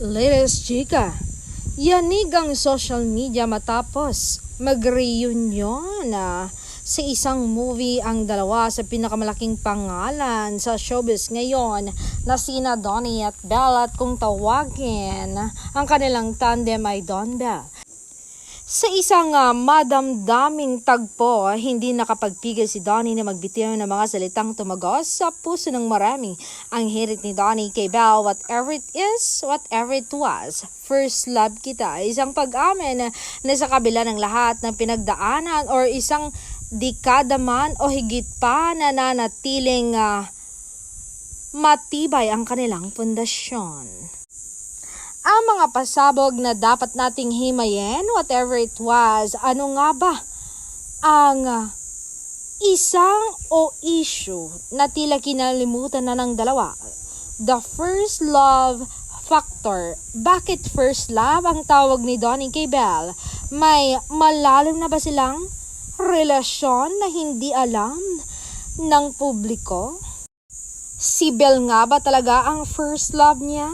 Latest chika, yanig ang social media matapos mag-reunion sa isang movie ang dalawa sa pinakamalaking pangalan sa showbiz ngayon na sina Donnie at Belle, at kung tawagin ang kanilang tandem ay Don Bell. Sa isang madamdaming tagpo, hindi nakapagpigil si Donnie na magbitiw ng mga salitang tumagos sa puso ng marami. Ang hirit ni Donnie kay Belle, whatever it is, whatever it was, first love kita, isang pag-amin na sa kabila ng lahat ng pinagdaanan or isang dekada man o higit pa, nananatiling matibay ang kanilang pundasyon. Ang mga pasabog na dapat nating himayin, whatever it was, ano nga ba ang isang issue na tila kinalimutan na ng dalawa? The first love factor. Bakit first love ang tawag ni Donnie kay Belle? May malalim na ba silang relasyon na hindi alam ng publiko? Si Belle nga ba talaga ang first love niya?